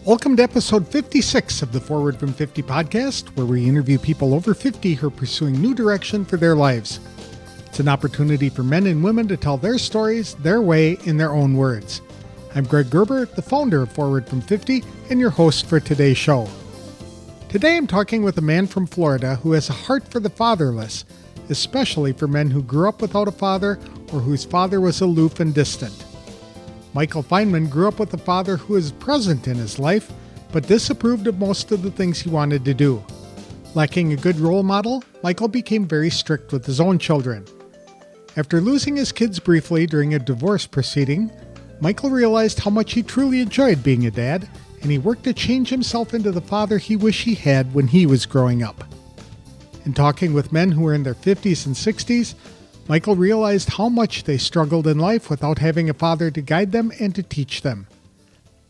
Welcome to episode 56 of the Forward from 50 podcast, where we interview people over 50 who are pursuing new direction for their lives. It's an opportunity for men and women to tell their stories their way in their own words. I'm Greg Gerber, the founder of Forward from 50 and your host for today's show. Today I'm talking with a man from Florida who has a heart for the fatherless, especially for men who grew up without a father or whose father was aloof and distant. Michael Fineman grew up with a father who was present in his life, but disapproved of most of the things he wanted to do. Lacking a good role model, Michael became very strict with his own children. After losing his kids briefly during a divorce proceeding, Michael realized how much he truly enjoyed being a dad, and he worked to change himself into the father he wished he had when he was growing up. In talking with men who were in their 50s and 60s, Michael realized how much they struggled in life without having a father to guide them and to teach them.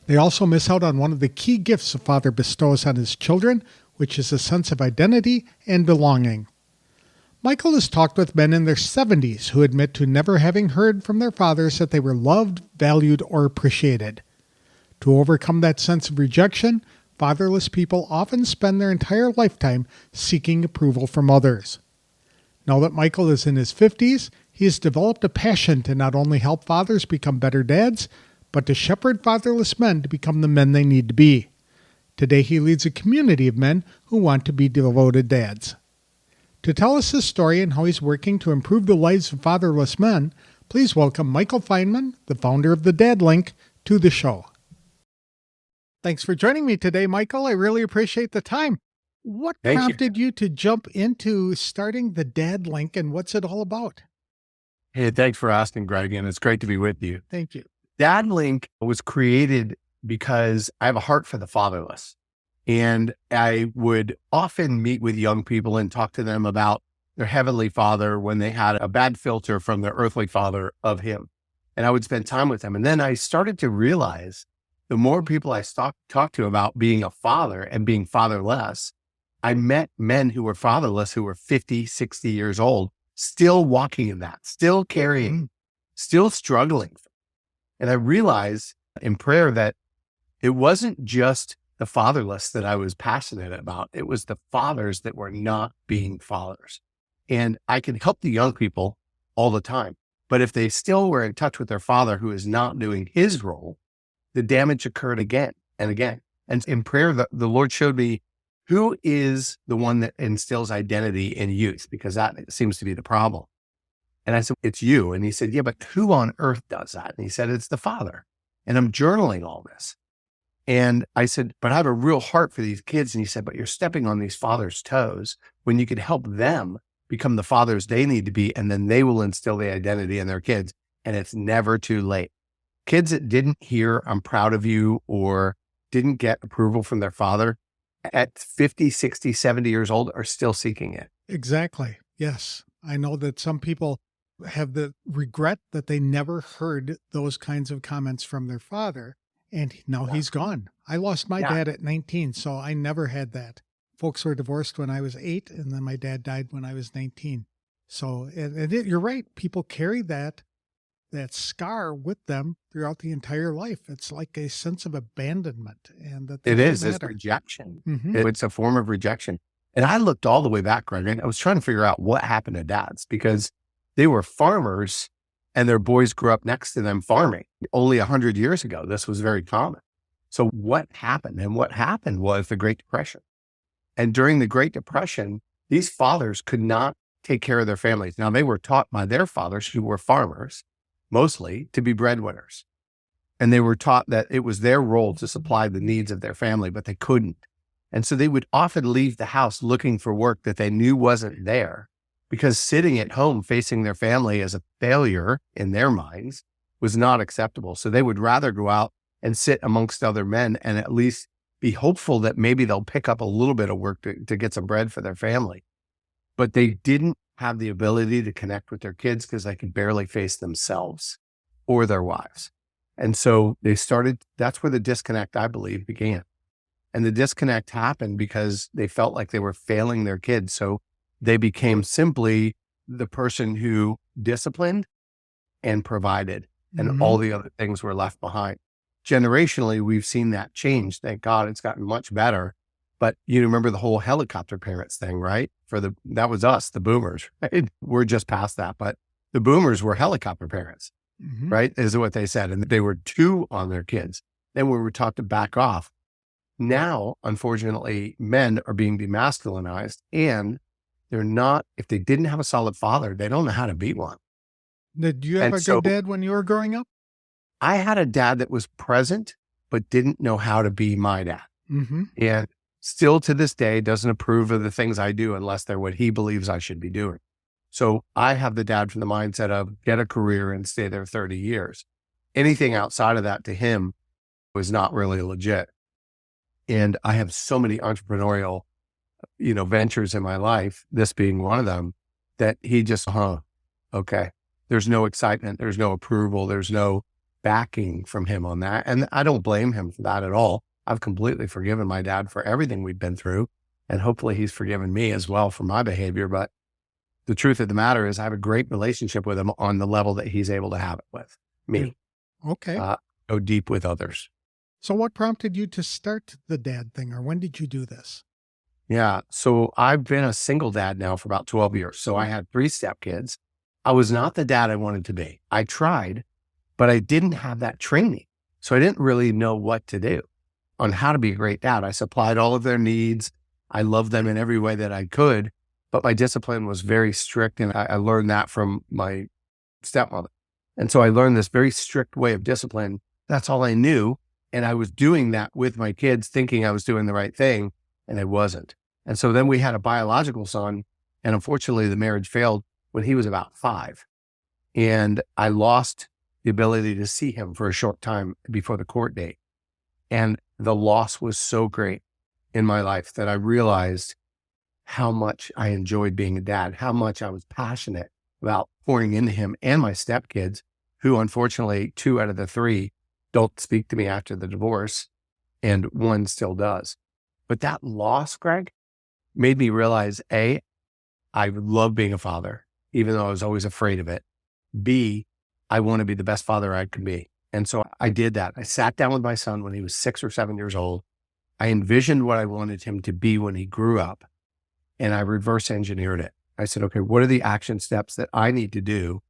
They also miss out on one of the key gifts a father bestows on his children, which is a sense of identity and belonging. Michael has talked with men in their 70s who admit to never having heard from their fathers that they were loved, valued, or appreciated. To overcome that sense of rejection, fatherless people often spend their entire lifetime seeking approval from others. Now that Michael is in his 50s, he has developed a passion to not only help fathers become better dads, but to shepherd fatherless men to become the men they need to be. Today he leads a community of men who want to be devoted dads. To tell us his story and how he's working to improve the lives of fatherless men, please welcome Michael Fineman, the founder of the Dad Link, to the show. Thanks for joining me today, Michael. I really appreciate the time. What prompted you to jump into starting the Dad Link, and what's it all about? Hey, thanks for asking, Greg, and it's great to be with you. Thank you. Dad Link was created because I have a heart for the fatherless. And I would often meet with young people and talk to them about their heavenly father when they had a bad filter from their earthly father of him. And I would spend time with them. And then I started to realize the more people I talked to about being a father and being fatherless, I met men who were fatherless, who were 50, 60 years old, still walking in that, still carrying, still struggling. And I realized in prayer that it wasn't just the fatherless that I was passionate about. It was the fathers that were not being fathers. And I can help the young people all the time. But if they still were in touch with their father who is not doing his role, the damage occurred again and again. And in prayer, the Lord showed me who is the one that instills identity in youth, because that seems to be the problem. And I said, it's you. And he said, yeah, but who on earth does that? And he said, it's the father. And I'm journaling all this. And I said, but I have a real heart for these kids. And he said, but you're stepping on these fathers' toes when you could help them become the fathers they need to be. And then they will instill the identity in their kids. And it's never too late. Kids that didn't hear, I'm proud of you, or didn't get approval from their father at 50, 60, 70 years old are still seeking it. Exactly. Yes. I know that some people have the regret that they never heard those kinds of comments from their father. And now he's gone. I lost my dad at 19, so I never had that. Folks were divorced when I was 8, and then my dad died when I was 19. So you're right. People carry that scar with them throughout the entire life. It's like a sense of abandonment. And that it is. It's rejection. It's a form of rejection. And I looked all the way back, Greg, and I was trying to figure out what happened to dads, because they were farmers and their boys grew up next to them farming. Only 100 years ago, this was very common. So what happened? And what happened was the Great Depression. And during the Great Depression, these fathers could not take care of their families. Now, they were taught by their fathers, who were farmers, mostly, to be breadwinners. And they were taught that it was their role to supply the needs of their family, but they couldn't. And so they would often leave the house looking for work that they knew wasn't there, because sitting at home facing their family as a failure in their minds was not acceptable. So they would rather go out and sit amongst other men and at least be hopeful that maybe they'll pick up a little bit of work to get some bread for their family. But they didn't have the ability to connect with their kids because they could barely face themselves or their wives. And so that's where the disconnect, I believe, began. And the disconnect happened because they felt like they were failing their kids. So they became simply the person who disciplined and provided, and all the other things were left behind. generationally, we've seen that change. Thank God it's gotten much better. But you remember the whole helicopter parents thing, right? That was us, the boomers, right? We're just past that, but the boomers were helicopter parents, Mm-hmm. right? Is what they said. And they were two on their kids. Then we were taught to back off. Now, unfortunately, men are being demasculinized, and they're not, if they didn't have a solid father, they don't know how to be one. Did you have And a so good dad when you were growing up? I had a dad that was present, but didn't know how to be my dad. Mm-hmm. And still to this day doesn't approve of the things I do unless they're what he believes I should be doing. So I have the dad from the mindset of get a career and stay there 30 years. Anything outside of that to him was not really legit. And I have so many entrepreneurial, ventures in my life, this being one of them, that he just, okay. There's no excitement. There's no approval. There's no backing from him on that. And I don't blame him for that at all. I've completely forgiven my dad for everything we've been through. And hopefully he's forgiven me as well for my behavior. But the truth of the matter is I have a great relationship with him on the level that he's able to have it with me. Okay. Go deep with others. So what prompted you to start the dad thing, or when did you do this? Yeah. So I've been a single dad now for about 12 years. So I had 3 stepkids. I was not the dad I wanted to be. I tried, but I didn't have that training. So I didn't really know what to do on how to be a great dad. I supplied all of their needs. I loved them in every way that I could, but my discipline was very strict. And I learned that from my stepmother. And so I learned this very strict way of discipline. That's all I knew. And I was doing that with my kids, thinking I was doing the right thing, and I wasn't. And so then we had a biological son, and unfortunately the marriage failed when he was about 5. And I lost the ability to see him for a short time before the court date. And the loss was so great in my life that I realized how much I enjoyed being a dad, how much I was passionate about pouring into him and my stepkids, who unfortunately 2 out of the 3 don't speak to me after the divorce, and 1 still does. But that loss, Greg, made me realize, A, I love being a father, even though I was always afraid of it. B, I want to be the best father I could be. And so I did that. I sat down with my son when he was 6 or 7 years old. I envisioned what I wanted him to be when he grew up, and I reverse engineered it. I said, okay, what are the action steps that I need to do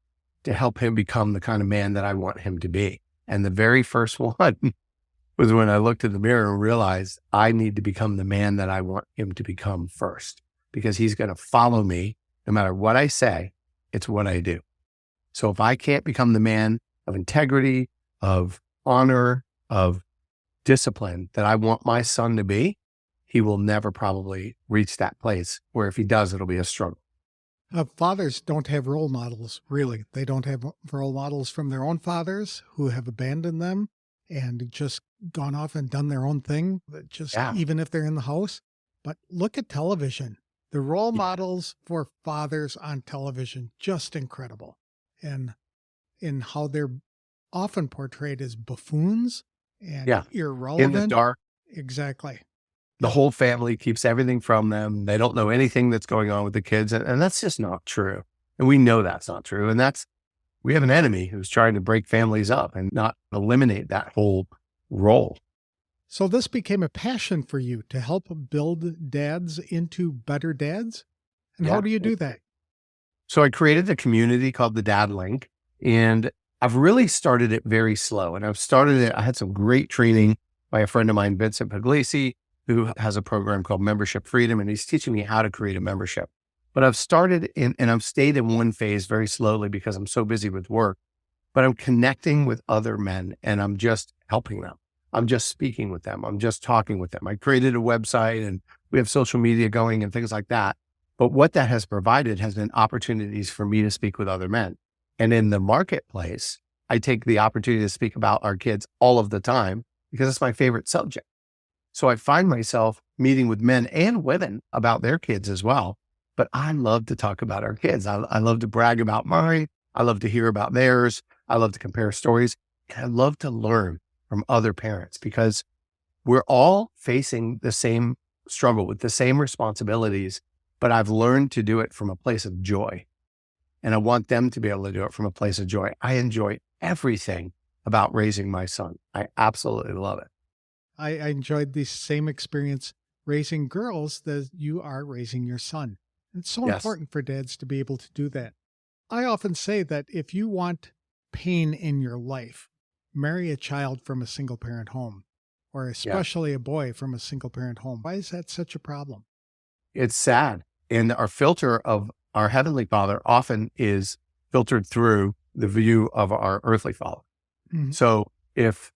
to help him become the kind of man that I want him to be? And the very first one was when I looked in the mirror and realized I need to become the man that I want him to become first, because he's going to follow me no matter what I say. It's what I do. So if I can't become the man of integrity, of honor, of discipline that I want my son to be, he will never probably reach that place where if he does, it'll be a struggle. Fathers don't have role models, really. They don't have role models from their own fathers who have abandoned them and just gone off and done their own thing, even if they're in the house. But look at television. The role models for fathers on television, just incredible. And in how they're often portrayed as buffoons and irrelevant. In the dark. Exactly. The whole family keeps everything from them. They don't know anything that's going on with the kids. And that's just not true. And we know that's not true. And we have an enemy who's trying to break families up and not eliminate that whole role. So this became a passion for you to help build dads into better dads? And how do you do that? So I created a community called the Dad Link, and I've really started it very slow. And I had some great training by a friend of mine, Vincent Puglisi, who has a program called Membership Freedom, and he's teaching me how to create a membership. But I've started and I've stayed in one phase very slowly because I'm so busy with work, but I'm connecting with other men and I'm just helping them. I'm just speaking with them. I'm just talking with them. I created a website and we have social media going and things like that. But what that has provided has been opportunities for me to speak with other men. And in the marketplace, I take the opportunity to speak about our kids all of the time because it's my favorite subject. So I find myself meeting with men and women about their kids as well. But I love to talk about our kids. I love to brag about mine. I love to hear about theirs. I love to compare stories. And I love to learn from other parents because we're all facing the same struggle with the same responsibilities, but I've learned to do it from a place of joy. And I want them to be able to do it from a place of joy. I enjoy everything about raising my son. I absolutely love it. I enjoyed the same experience raising girls that you are raising your son. It's so Yes. important for dads to be able to do that. I often say that if you want pain in your life, marry a child from a single parent home, or Yeah. especially a boy from a single parent home. Why is that such a problem? It's sad. And our filter of our Heavenly Father often is filtered through the view of our earthly father. Mhm. So if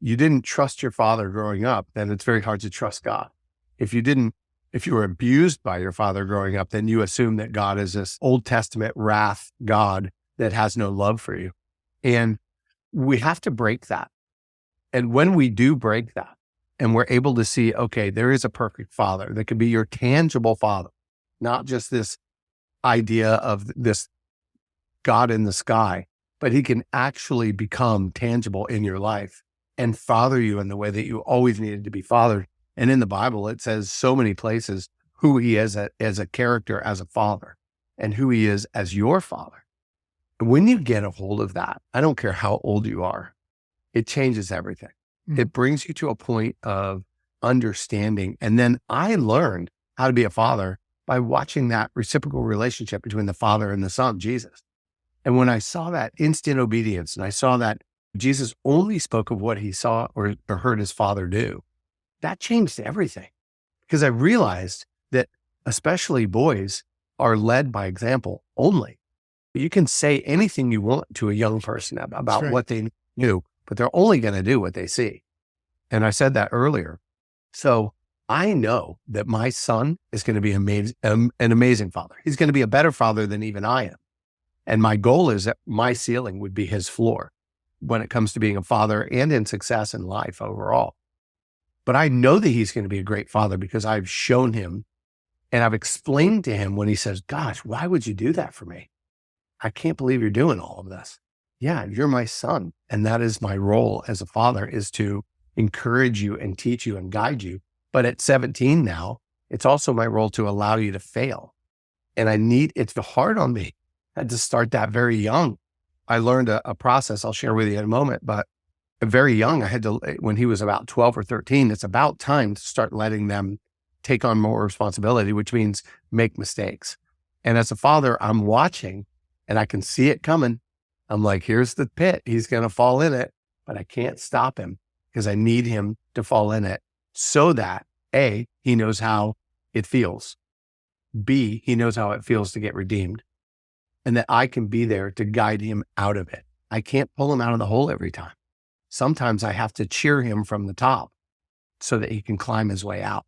you didn't trust your father growing up, then it's very hard to trust God. If you were abused by your father growing up, then you assume that God is this Old Testament wrath God that has no love for you. And we have to break that. And when we do break that and we're able to see, okay, there is a perfect father that could be your tangible father, not just this idea of this God in the sky, but he can actually become tangible in your life and father you in the way that you always needed to be fathered. And in the Bible, it says so many places who he is as a character, as a father, and who he is as your father. When you get a hold of that, I don't care how old you are, it changes everything. Mhm. It brings you to a point of understanding. And then I learned how to be a father by watching that reciprocal relationship between the Father and the Son, Jesus. And when I saw that instant obedience and I saw that Jesus only spoke of what he saw or heard his Father do, that changed everything. Because I realized that especially boys are led by example only. You can say anything you want to a young person about right. what they knew, but they're only going to do what they see. And I said that earlier. So I know that my son is going to be an amazing father. He's going to be a better father than even I am. And my goal is that my ceiling would be his floor when it comes to being a father and in success in life overall. But I know that he's going to be a great father because I've shown him and I've explained to him when he says, gosh, why would you do that for me? I can't believe you're doing all of this. Yeah, you're my son. And that is my role as a father, is to encourage you and teach you and guide you. But at 17 now, it's also my role to allow you to fail. And it's hard on me. I had to start that very young. I learned a process I'll share with you in a moment, but very young, when he was about 12 or 13, it's about time to start letting them take on more responsibility, which means make mistakes. And as a father, I'm watching and I can see it coming. I'm like, here's the pit. He's going to fall in it, but I can't stop him because I need him to fall in it so that A, he knows how it feels. B, he knows how it feels to get redeemed, and that I can be there to guide him out of it. I can't pull him out of the hole every time. Sometimes I have to cheer him from the top so that he can climb his way out,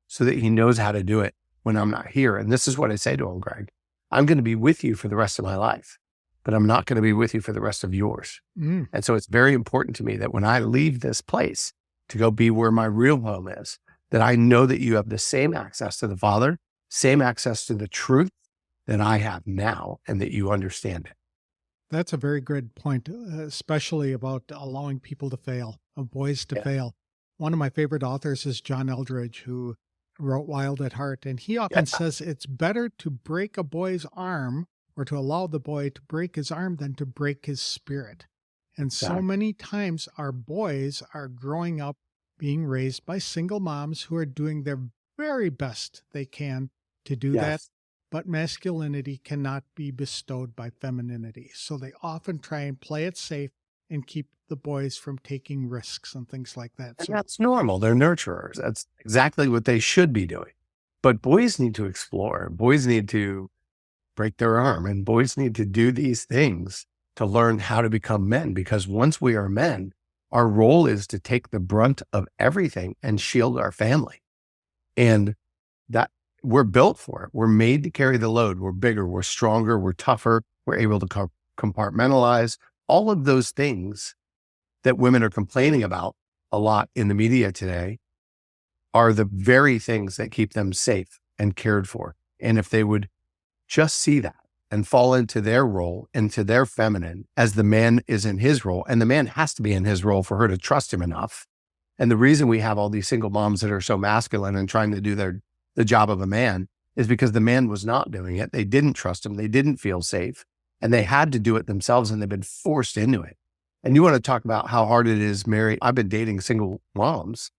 so that he knows how to do it when I'm not here. And this is what I say to him, Greg. I'm going to be with you for the rest of my life, but I'm not going to be with you for the rest of yours. Mm. And so it's very important to me that when I leave this place to go be where my real home is, that I know that you have the same access to the Father, same access to the truth that I have now, and that you understand it. That's a very good point, especially about allowing people to fail, of boys to Yeah. fail. One of my favorite authors is John Eldredge, who wrote Wild at Heart. And he often says it's better to break a boy's arm or to allow the boy to break his arm than to break his spirit. And so Exactly. many times our boys are growing up being raised by single moms who are doing their very best they can to do that. Yes. But masculinity cannot be bestowed by femininity. So they often try and play it safe and keep the boys from taking risks and things like that. And So that's normal. They're nurturers. That's exactly what they should be doing. But boys need to explore. Boys need to break their arm, and boys need to do these things to learn how to become men. Because once we are men, our role is to take the brunt of everything and shield our family. And that we're built for it. We're made to carry the load. We're bigger, we're stronger, we're tougher. We're able to compartmentalize all of those things that women are complaining about a lot in the media today are the very things that keep them safe and cared for. And if they would just see that and fall into their role, into their feminine, as the man is in his role, and the man has to be in his role for her to trust him enough. And the reason we have all these single moms that are so masculine and trying to do the job of a man is because the man was not doing it. They didn't trust him. They didn't feel safe, and they had to do it themselves, and they've been forced into it. And you want to talk about how hard it is married. I've been dating single moms.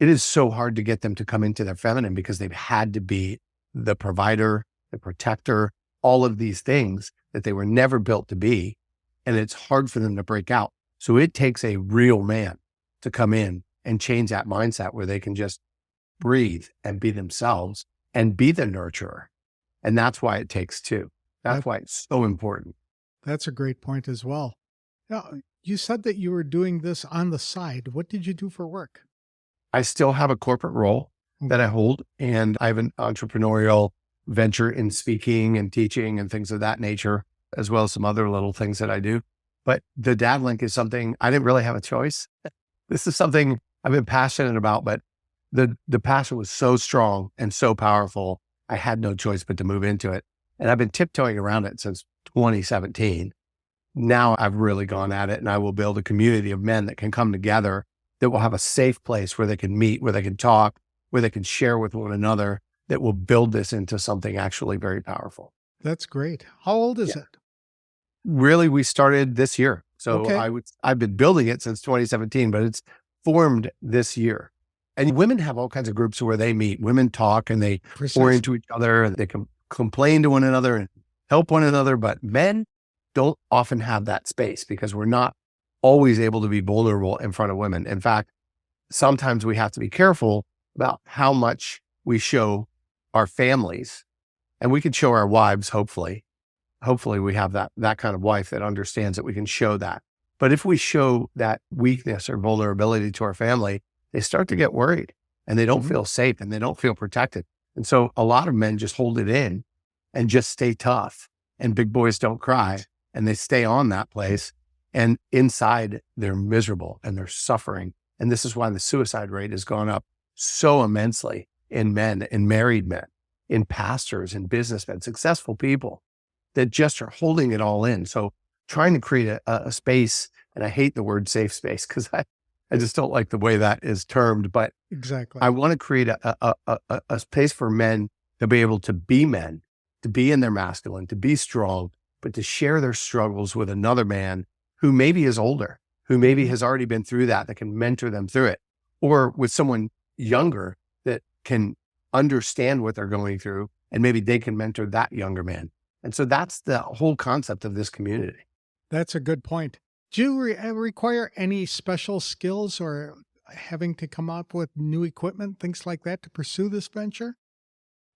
It is so hard to get them to come into their feminine because they've had to be the provider, the protector, all of these things that they were never built to be. And it's hard for them to break out. So it takes a real man to come in and change that mindset where they can just breathe and be themselves and be the nurturer. And that's why it takes two. That's why it's so important. That's a great point as well. Now, you said that you were doing this on the side. What did you do for work? I still have a corporate role that I hold, and I have an entrepreneurial venture in speaking and teaching and things of that nature, as well as some other little things that I do. But the dad link is something I didn't really have a choice. This is something I've been passionate about, but the passion was so strong and so powerful. I had no choice but to move into it. And I've been tiptoeing around it since 2017. Now I've really gone at it, and I will build a community of men that can come together, that will have a safe place where they can meet, where they can talk, where they can share with one another, that will build this into something actually very powerful. That's great. How old is it? Really, we started this year. So Okay. I've been building it since 2017, but it's formed this year. And women have all kinds of groups where they meet. Women talk and they pour Precisely. into each other, and they can complain to one another and help one another. But men don't often have that space because we're not always able to be vulnerable in front of women. In fact, sometimes we have to be careful about how much we show our families, and we can show our wives. Hopefully we have that kind of wife that understands that we can show that. But if we show that weakness or vulnerability to our family, they start to get worried and they don't feel safe and they don't feel protected. And so a lot of men just hold it in and just stay tough, and big boys don't cry, and they stay on that place. And inside they're miserable and they're suffering. And this is why the suicide rate has gone up so immensely in men, in married men, in pastors, in businessmen, successful people that just are holding it all in. So trying to create a space, and I hate the word safe space because I just don't like the way that is termed, but Exactly. I want to create a space for men to be able to be men, to be in their masculine, to be strong, but to share their struggles with another man who maybe is older, who maybe has already been through that can mentor them through it, or with someone younger that can understand what they're going through, and maybe they can mentor that younger man. And so that's the whole concept of this community. That's a good point. Do you require any special skills or having to come up with new equipment, things like that, to pursue this venture?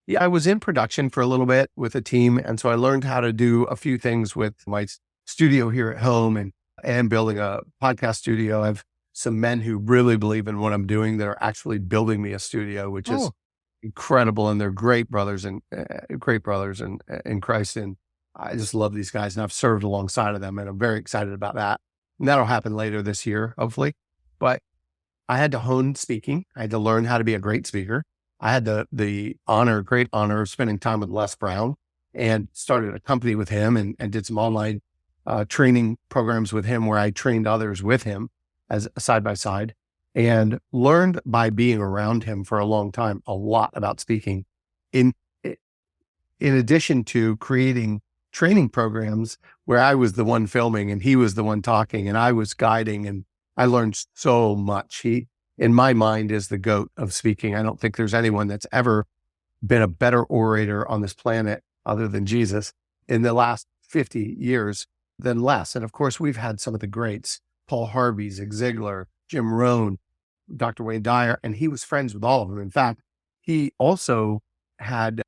Yeah, I was in production for a little bit with a team. And so I learned how to do a few things with my studio here at home, and building a podcast studio. I have some men who really believe in what I'm doing that are actually building me a studio, which is incredible. And they're great brothers and in Christ. And I just love these guys, and I've served alongside of them, and I'm very excited about that. And that'll happen later this year, hopefully. But I had to hone speaking. I had to learn how to be a great speaker. I had the great honor of spending time with Les Brown, and started a company with him, and did some online training programs with him where I trained others with him as side by side, and learned by being around him for a long time a lot about speaking. In addition to creating training programs where I was the one filming and he was the one talking and I was guiding, and I learned so much. He, in my mind, is the GOAT of speaking. I don't think there's anyone that's ever been a better orator on this planet other than Jesus in the last 50 years than Les. And of course, we've had some of the greats, Paul Harvey, Zig Ziglar, Jim Rohn, Dr. Wayne Dyer, and he was friends with all of them. In fact, he also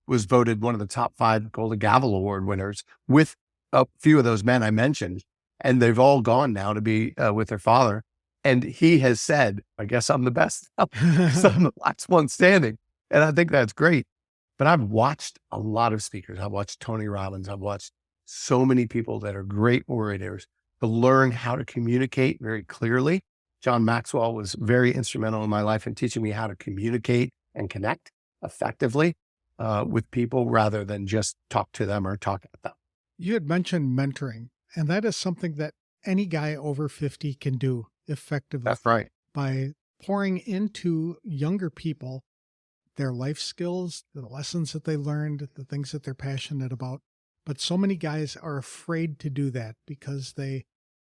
was voted one of the top 5 Golden Gavel Award winners with a few of those men I mentioned, and they've all gone now to be with their father. And he has said, I guess I'm the best, because I'm the last one standing. And I think that's great. But I've watched a lot of speakers. I've watched Tony Robbins. I've watched so many people that are great orators to learn how to communicate very clearly. John Maxwell was very instrumental in my life in teaching me how to communicate and connect effectively with people, rather than just talk to them or talk at them. You had mentioned mentoring, and that is something that any guy over 50 can do effectively. That's right. By pouring into younger people their life skills, the lessons that they learned, the things that they're passionate about. But so many guys are afraid to do that because they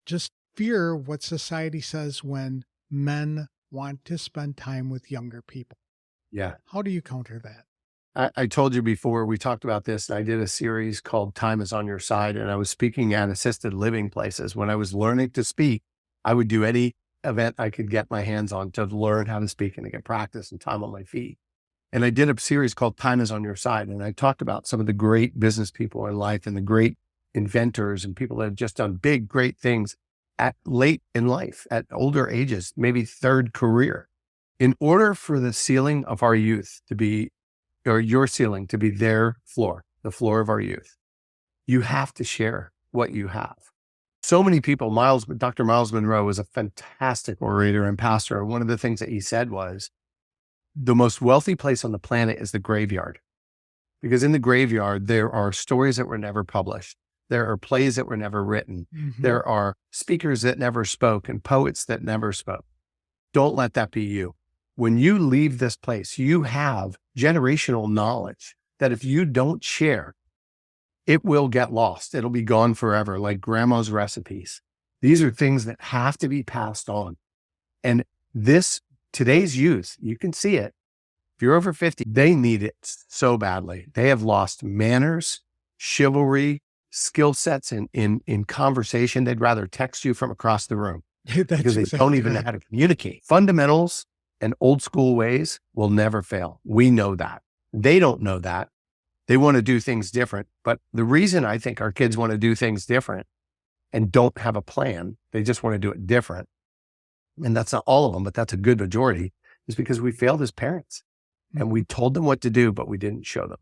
just fear what society says when men want to spend time with younger people. Yeah. How do you counter that? I told you before, we talked about this. I did a series called Time is on Your Side, and I was speaking at assisted living places. When I was learning to speak, I would do any event I could get my hands on to learn how to speak and to get practice and time on my feet. And I did a series called Time is on Your Side. And I talked about some of the great business people in life and the great inventors and people that have just done big, great things at late in life, at older ages, maybe third career. In order for the ceiling of our youth to be, or your ceiling to be their floor, the floor of our youth, you have to share what you have. So many people, Dr. Miles Monroe was a fantastic orator and pastor. One of the things that he said was, the most wealthy place on the planet is the graveyard. Because in the graveyard, there are stories that were never published. There are plays that were never written. Mm-hmm. There are speakers that never spoke and poets that never spoke. Don't let that be you. When you leave this place, you have generational knowledge that if you don't share, it will get lost. It'll be gone forever, like grandma's recipes. These are things that have to be passed on. And today's youth, you can see it. If you're over 50, they need it so badly. They have lost manners, chivalry, skill sets in conversation. They'd rather text you from across the room because they don't even know how to communicate. Fundamentals and old school ways will never fail. We know that. They don't know that. They want to do things different. But the reason I think our kids want to do things different and don't have a plan, they just want to do it different. And that's not all of them, but that's a good majority, is because we failed as parents and we told them what to do, but we didn't show them.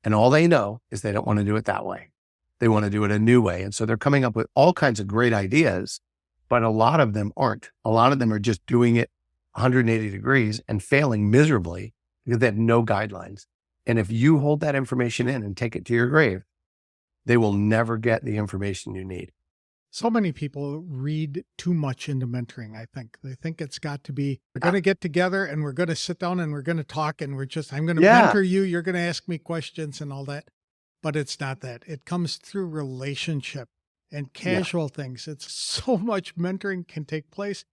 And all they know is they don't want to do it that way. They want to do it a new way. And so they're coming up with all kinds of great ideas, but a lot of them aren't. A lot of them are just doing it 180 degrees and failing miserably because they have no guidelines. And if you hold that information in and take it to your grave, they will never get the information you need. So many people read too much into mentoring, I think. They think it's got to be, we're going to get together and we're going to sit down and we're going to talk and I'm going to mentor you. You're going to ask me questions and all that. But it's not that. It comes through relationship and casual things. It's so much mentoring can take place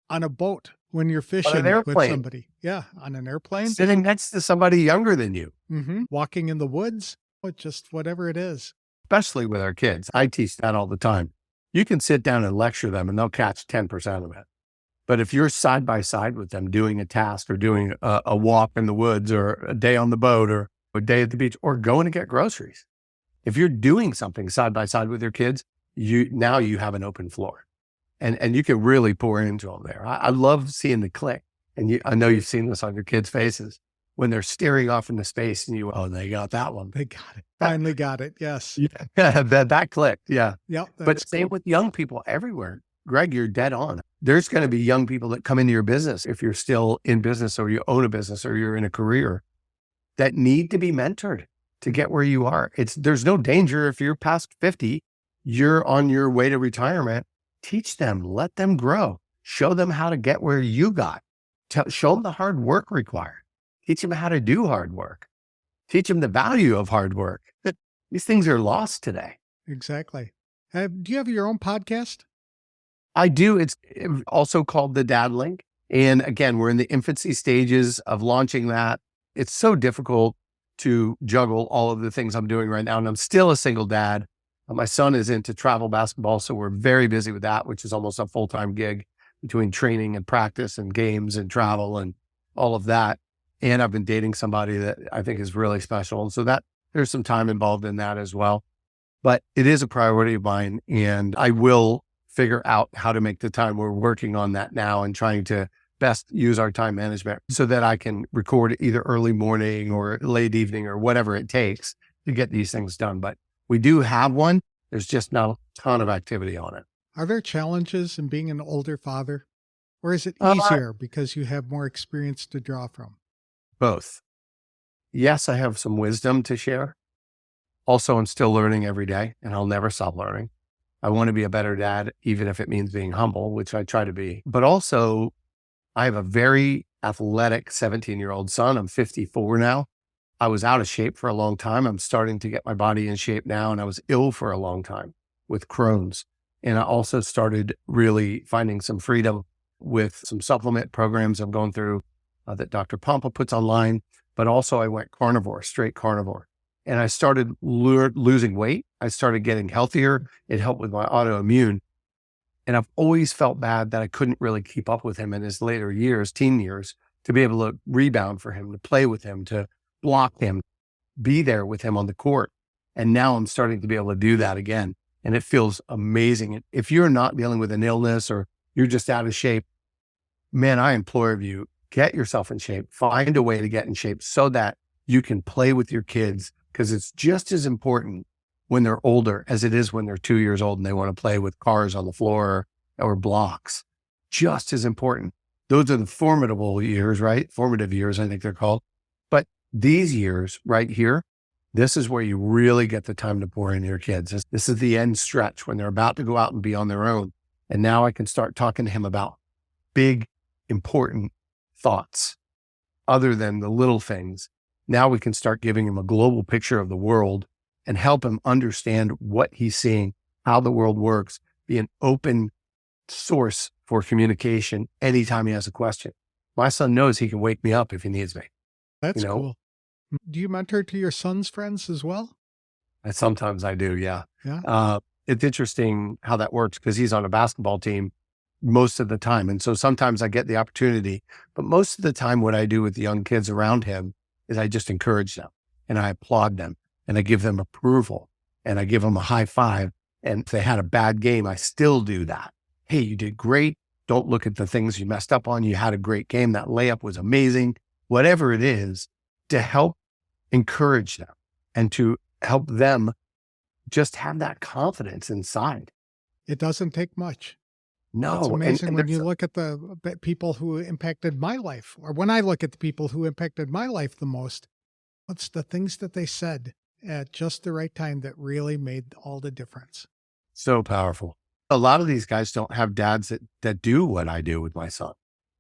on a boat when you're fishing with somebody. Yeah, on an airplane. Sitting next to somebody younger than you. Mm-hmm. Walking in the woods, just whatever it is. Especially with our kids. I teach that all the time. You can sit down and lecture them and they'll catch 10% of it. But if you're side by side with them doing a task or doing a walk in the woods or a day on the boat or a day at the beach or going to get groceries, if you're doing something side by side with your kids, you have an open floor and you can really pour into them there. I love seeing the click. And I know you've seen this on your kids' faces when they're staring off into space and they got that one. They got it. Finally got it. Yes. Yeah, that clicked. Yeah. Yep. But same with young people everywhere. Greg, you're dead on. There's going to be young people that come into your business if you're still in business or you own a business or you're in a career that need to be mentored to get where you are. There's no danger if you're past 50, you're on your way to retirement. Teach them, let them grow, show them how to get where you got. Show them the hard work required. Teach them how to do hard work. Teach them the value of hard work. These things are lost today. Exactly. Do you have your own podcast? I do. It's also called The Dad Link. And again, we're in the infancy stages of launching that. It's so difficult to juggle all of the things I'm doing right now. And I'm still a single dad. My son is into travel basketball. So we're very busy with that, which is almost a full-time gig between training and practice and games and travel and all of that. And I've been dating somebody that I think is really special. And so there's some time involved in that as well. But it is a priority of mine. And I will figure out how to make the time. We're working on that now and trying to best use our time management so that I can record either early morning or late evening or whatever it takes to get these things done. But we do have one. There's just not a ton of activity on it. Are there challenges in being an older father? Or is it easier because you have more experience to draw from? Both. Yes, I have some wisdom to share. Also, I'm still learning every day and I'll never stop learning. I want to be a better dad, even if it means being humble, which I try to be. But also, I have a very athletic 17-year-old son. I'm 54 now. I was out of shape for a long time. I'm starting to get my body in shape now. And I was ill for a long time with Crohn's. And I also started really finding some freedom with some supplement programs I'm going through that Dr. Pompa puts online. But also I went carnivore, straight carnivore. And I started losing weight. I started getting healthier. It helped with my autoimmune. And I've always felt bad that I couldn't really keep up with him in his later years, teen years, to be able to rebound for him, to play with him, to block him, be there with him on the court. And now I'm starting to be able to do that again. And it feels amazing. If you're not dealing with an illness or you're just out of shape, man, I implore of you, get yourself in shape, find a way to get in shape so that you can play with your kids, because it's just as important when they're older as it is when they're 2 years old and they want to play with cars on the floor or blocks. Just as important. Those are the formidable years, right? Formative years, I think they're called. But these years right here, this is where you really get the time to pour into your kids. This is the end stretch when they're about to go out and be on their own. And now I can start talking to him about big, important thoughts other than the little things. Now we can start giving him a global picture of the world and help him understand what he's seeing, how the world works, be an open source for communication anytime he has a question. My son knows he can wake me up if he needs me. That's cool. Do you mentor to your son's friends as well? And sometimes I do, yeah. Yeah. It's interesting how that works because he's on a basketball team most of the time. And so sometimes I get the opportunity, but most of the time what I do with the young kids around him is I just encourage them and I applaud them and I give them approval and I give them a high five. And if they had a bad game, I still do that. Hey, you did great. Don't look at the things you messed up on. You had a great game. That layup was amazing. Whatever it is, to help encourage them and to help them just have that confidence inside. It doesn't take much. No. It's amazing when you look at the people who impacted my life, or when I look at the people who impacted my life the most, what's the things that they said at just the right time that really made all the difference. So powerful. A lot of these guys don't have dads that do what I do with my son.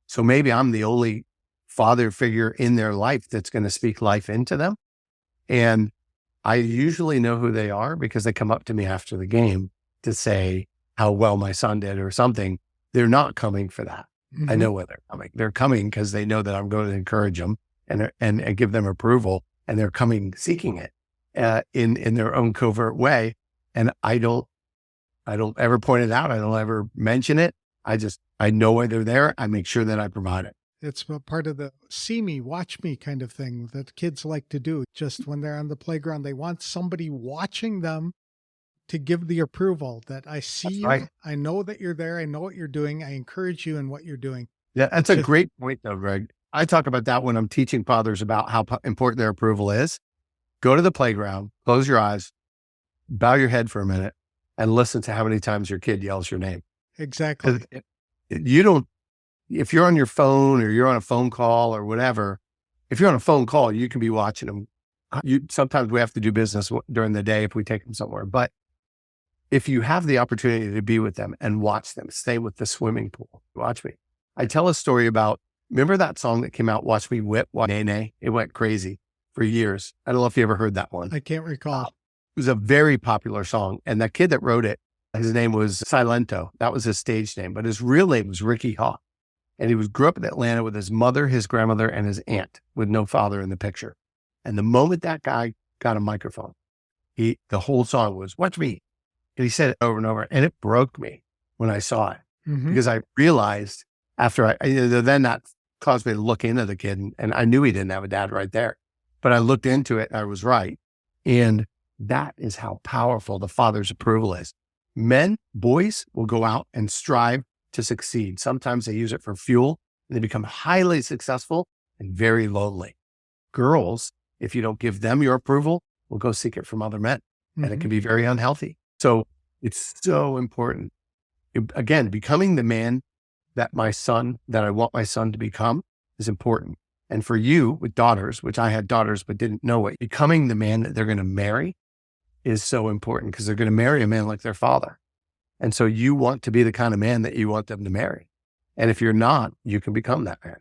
So maybe I'm the only father figure in their life that's going to speak life into them. And I usually know who they are because they come up to me after the game to say how well my son did or something. They're not coming for that. Mm-hmm. I know where they're coming. They're coming because they know that I'm going to encourage them and give them approval, and they're coming seeking it in their own covert way. And I don't ever point it out. I don't ever mention it. I know why they're there. I make sure that I provide it. It's a part of the see me, watch me kind of thing that kids like to do. Just when they're on the playground, they want somebody watching them to give the approval that I see That's you. right. I know that you're there. I know what you're doing. I encourage you in what you're doing. Yeah, that's a great point though, Greg. I talk about that when I'm teaching fathers about how important their approval is. Go to the playground, close your eyes, bow your head for a minute, and listen to how many times your kid yells your name. Exactly. If you're on your phone or you're on a phone call or whatever, if you're on a phone call, you can be watching them. Sometimes we have to do business during the day if we take them somewhere. But if you have the opportunity to be with them and watch them, stay with the swimming pool, watch me. I tell a story about, remember that song that came out, Watch Me Whip, Nay Nay? It went crazy for years. I don't know if you ever heard that one. I can't recall. It was a very popular song. And that kid that wrote it, his name was Silento. That was his stage name, but his real name was Ricky Hawk. And he grew up in Atlanta with his mother, his grandmother, and his aunt with no father in the picture. And the moment that guy got a microphone, the whole song was, watch me. And he said it over and over. And it broke me when I saw it because I realized after then that caused me to look into the kid and I knew he didn't have a dad right there, but I looked into it. I was right. And that is how powerful the father's approval is. Boys will go out and strive to succeed. Sometimes they use it for fuel and they become highly successful and very lonely. Girls, if you don't give them your approval, will go seek it from other men and it can be very unhealthy. So it's so important. Again, becoming the man that I want my son to become is important. And for you with daughters, which I had daughters, but didn't know it, becoming the man that they're going to marry is so important because they're going to marry a man like their father. And so you want to be the kind of man that you want them to marry. And if you're not, you can become that man.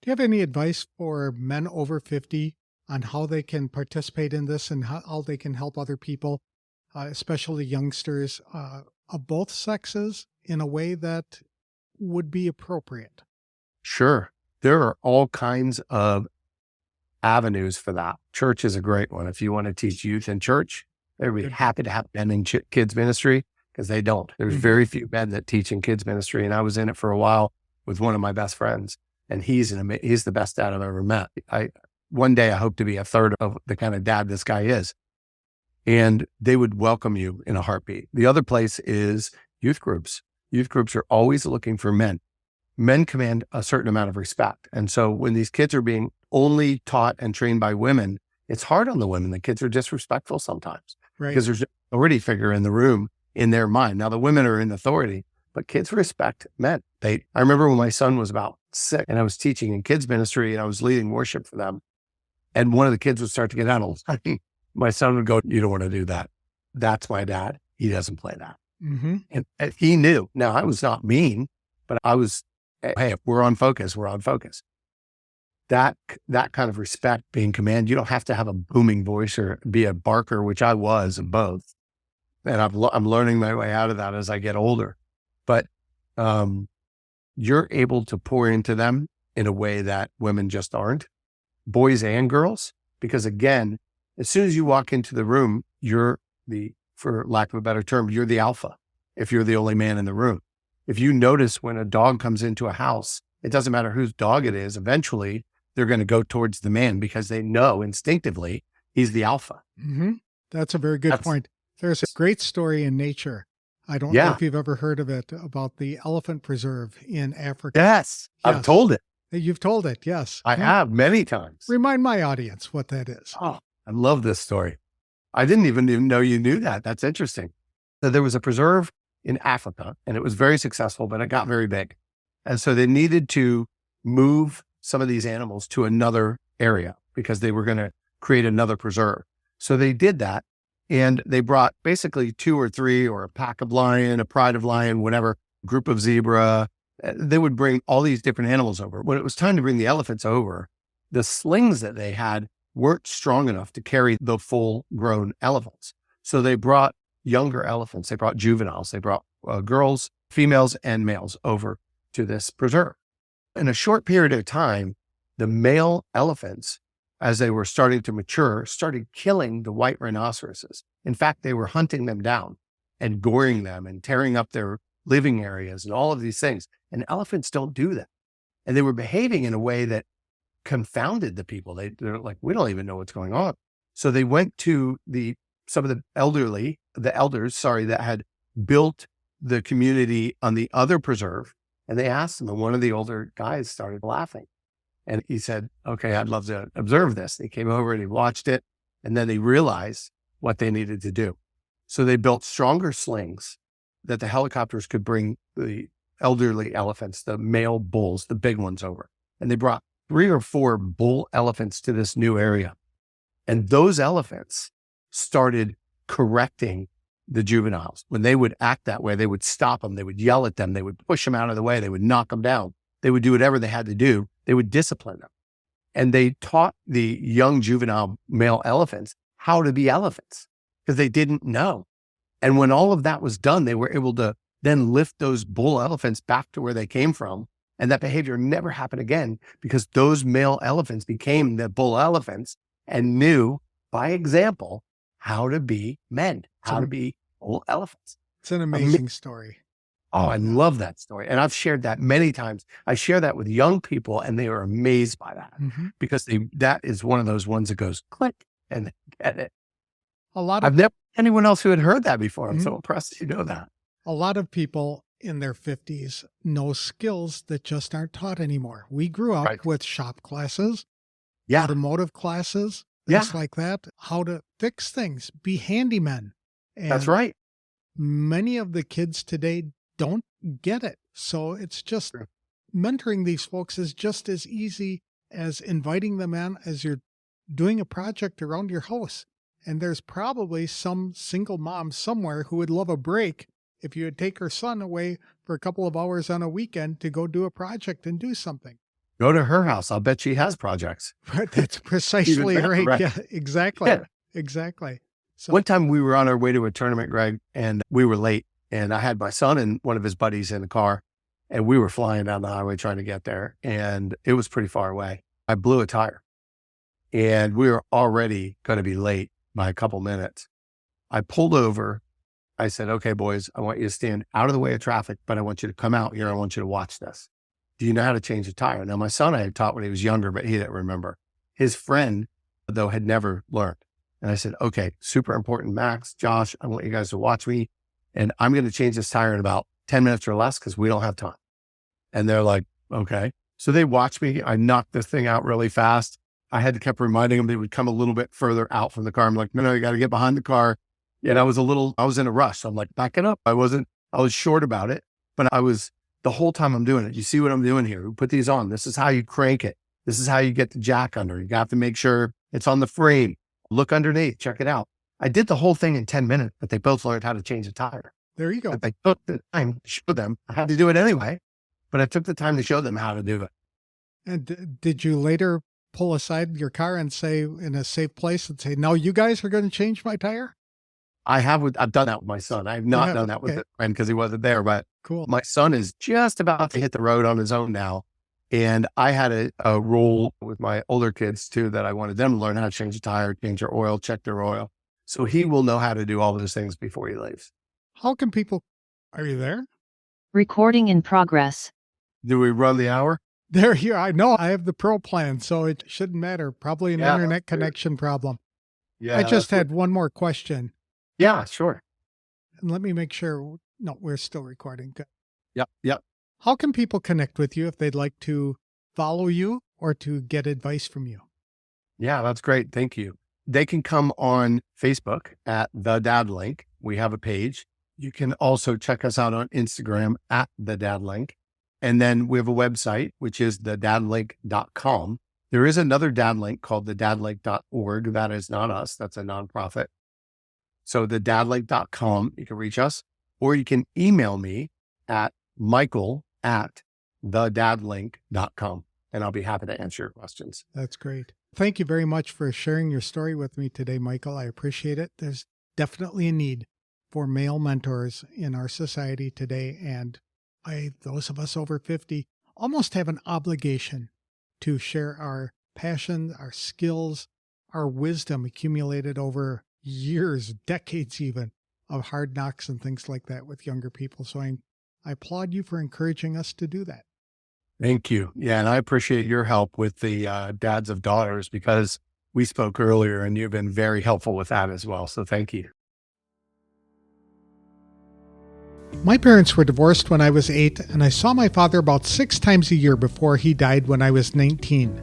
Do you have any advice for men over 50 on how they can participate in this and how they can help other people, especially youngsters, of both sexes in a way that would be appropriate? Sure. There are all kinds of avenues for that. Church is a great one. If you want to teach youth in church, they'd be happy to have men in kids ministry because they don't. There's very few men that teach in kids ministry. And I was in it for a while with one of my best friends, and he's the best dad I've ever met. One day I hope to be a third of the kind of dad this guy is. And they would welcome you in a heartbeat. The other place is youth groups. Youth groups are always looking for men. Men command a certain amount of respect. And so when these kids are being only taught and trained by women, it's hard on the women. The kids are disrespectful sometimes because there's an authority figure in the room in their mind. Now the women are in authority, but kids respect men. I remember when my son was about 6 and I was teaching in kids ministry and I was leading worship for them. And one of the kids would start to get out of line. My son would go, "You don't want to do that. That's my dad. He doesn't play that." And he knew. Now I was not mean, but I was, hey, if we're on focus, we're on focus. That kind of respect being commanded. You don't have to have a booming voice or be a barker, which I was in both. And I'm learning my way out of that as I get older. But you're able to pour into them in a way that women just aren't, boys and girls. Because again, as soon as you walk into the room, for lack of a better term, you're the alpha if you're the only man in the room. If you notice when a dog comes into a house, it doesn't matter whose dog it is, eventually they're going to go towards the man because they know instinctively he's the alpha. That's a very good point. There's a great story in nature. I don't know if you've ever heard of it, about the elephant preserve in Africa. Yes. I've told it. You've told it, yes. I have many times. Remind my audience what that is. Oh, I love this story. I didn't even know you knew that. That's interesting. So there was a preserve in Africa and it was very successful, but it got very big. And so they needed to move some of these animals to another area because they were going to create another preserve. So they did that. And they brought basically 2 or 3 or a pack of lion, a pride of lion, whatever, group of zebra. They would bring all these different animals over. When it was time to bring the elephants over, the slings that they had weren't strong enough to carry the full grown elephants. So they brought younger elephants. They brought juveniles. They brought girls, females, and males over to this preserve. In a short period of time, the male elephants, as they were starting to mature, started killing the white rhinoceroses. In fact, they were hunting them down and goring them and tearing up their living areas and all of these things. And elephants don't do that. And they were behaving in a way that confounded the people. They're like, we don't even know what's going on. So they went to some of the elders, that had built the community on the other preserve. And they asked them, and one of the older guys started laughing. And he said, "Okay, I'd love to observe this." He came over and he watched it. And then they realized what they needed to do. So they built stronger slings that the helicopters could bring the elderly elephants, the male bulls, the big ones over. And they brought 3 or 4 bull elephants to this new area. And those elephants started correcting the juveniles. When they would act that way, they would stop them. They would yell at them. They would push them out of the way. They would knock them down. They would do whatever they had to do. They would discipline them. And they taught the young juvenile male elephants how to be elephants because they didn't know. And when all of that was done, they were able to then lift those bull elephants back to where they came from. And that behavior never happened again because those male elephants became the bull elephants and knew by example how to be men, how to be bull elephants. It's an amazing story. Oh, I love that story. And I've shared that many times. I share that with young people and they are amazed by that because that is one of those ones that goes click and they get it. I've never anyone else who had heard that before. I'm so impressed that you know that. A lot of people in their 50s know skills that just aren't taught anymore. We grew up with shop classes, automotive classes, things like that, how to fix things, be handymen. And that's right. Many of the kids today don't get it. So it's just mentoring these folks is just as easy as inviting them in as you're doing a project around your house. And there's probably some single mom somewhere who would love a break if you would take her son away for a couple of hours on a weekend to go do a project and do something. Go to her house. I'll bet she has projects. That's precisely right. Yeah, exactly. Yeah. Exactly. So one time we were on our way to a tournament, Greg, and we were late And I had my son and one of his buddies in the car, and we were flying down the highway trying to get there. And it was pretty far away. I blew a tire and we were already going to be late by a couple minutes. I pulled over. I said, okay, boys, I want you to stand out of the way of traffic, but I want you to come out here. I want you to watch this. Do you know how to change a tire? Now, my son I had taught when he was younger, but he didn't remember. His friend, though, had never learned. And I said, okay, super important, Max, Josh, I want you guys to watch me. And I'm going to change this tire in about 10 minutes or less because we don't have time. And they're like, okay. So they watched me. I knocked this thing out really fast. I had to keep reminding them they would come a little bit further out from the car. I'm like, no, you got to get behind the car. And I was in a rush. So I'm like, back it up. I was short about it, but the whole time I'm doing it. You see what I'm doing here? We put these on. This is how you crank it. This is how you get the jack under. You have to make sure it's on the frame. Look underneath, check it out. I did the whole thing in 10 minutes, but they both learned how to change a tire. There you go. But I took the time to show them. I had to do it anyway, but I took the time to show them how to do it. And did you later pull aside your car and say in a safe place and say, no, you guys are going to change my tire? I've done that with my son. I have not done that with a friend because he wasn't there, but cool. My son is just about to hit the road on his own now. And I had a rule with my older kids too, that I wanted them to learn how to change a tire, change their oil, check their oil. So he will know how to do all those things before he leaves. How can people, are you there? Recording in progress. Do we run the hour? There you are. I know I have the pro plan, so it shouldn't matter. Probably an internet connection problem. Yeah. I just had one more question. Yeah, sure. And let me make sure. No, we're still recording. Good. Yep. How can people connect with you if they'd like to follow you or to get advice from you? Yeah, that's great. Thank you. They can come on Facebook at The Dad Link. We have a page. You can also check us out on Instagram at The Dad Link. And then we have a website, which is thedadlink.com. There is another dad link called thedadlink.org. That is not us. That's a nonprofit. So thedadlink.com, you can reach us, or you can email me at michael@thedadlink.com, and I'll be happy to answer your questions. That's great. Thank you very much for sharing your story with me today, Michael. I appreciate it. There's definitely a need for male mentors in our society today. And those of us over 50 almost have an obligation to share our passion, our skills, our wisdom accumulated over years, decades even, of hard knocks and things like that with younger people. So I applaud you for encouraging us to do that. Thank you. Yeah. And I appreciate your help with the dads of daughters, because we spoke earlier and you've been very helpful with that as well. So thank you. My parents were divorced when I was 8, and I saw my father about 6 times a year before he died when I was 19.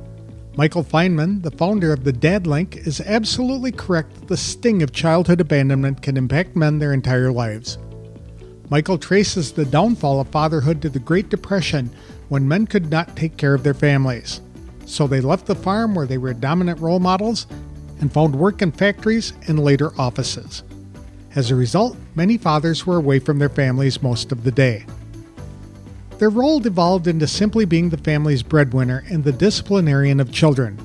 Michael Fineman, the founder of the Dad Link, is absolutely correct that the sting of childhood abandonment can impact men their entire lives. Michael traces the downfall of fatherhood to the Great Depression, when men could not take care of their families. So they left the farm where they were dominant role models and found work in factories and later offices. As a result, many fathers were away from their families most of the day. Their role devolved into simply being the family's breadwinner and the disciplinarian of children.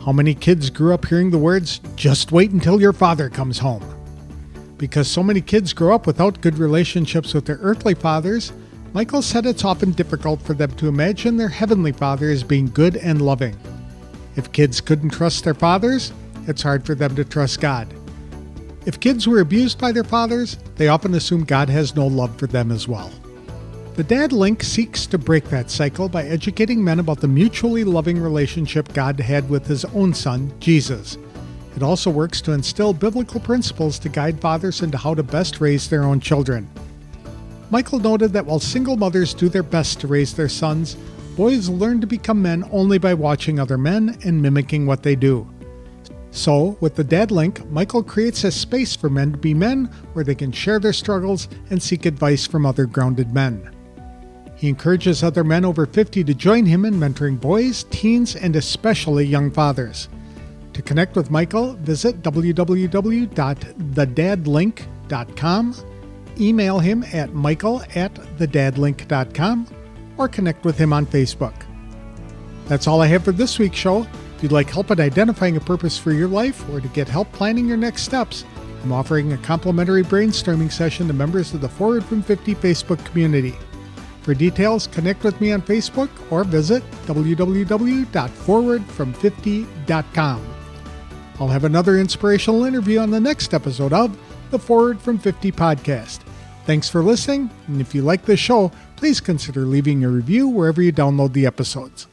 How many kids grew up hearing the words, "Just wait until your father comes home"? Because so many kids grow up without good relationships with their earthly fathers, Michael said it's often difficult for them to imagine their heavenly father as being good and loving. If kids couldn't trust their fathers, it's hard for them to trust God. If kids were abused by their fathers, they often assume God has no love for them as well. The Dad Link seeks to break that cycle by educating men about the mutually loving relationship God had with his own son, Jesus. It also works to instill biblical principles to guide fathers into how to best raise their own children. Michael noted that while single mothers do their best to raise their sons, boys learn to become men only by watching other men and mimicking what they do. So, with the Dad Link, Michael creates a space for men to be men where they can share their struggles and seek advice from other grounded men. He encourages other men over 50 to join him in mentoring boys, teens, and especially young fathers. To connect with Michael, visit www.thedadlink.com, email him at michael@thedadlink.com, or connect with him on Facebook. That's all I have for this week's show. If you'd like help in identifying a purpose for your life or to get help planning your next steps, I'm offering a complimentary brainstorming session to members of the Forward from 50 Facebook community. For details, connect with me on Facebook or visit www.forwardfrom50.com. I'll have another inspirational interview on the next episode of the Forward from 50 podcast. Thanks for listening, and if you like this show, please consider leaving a review wherever you download the episodes.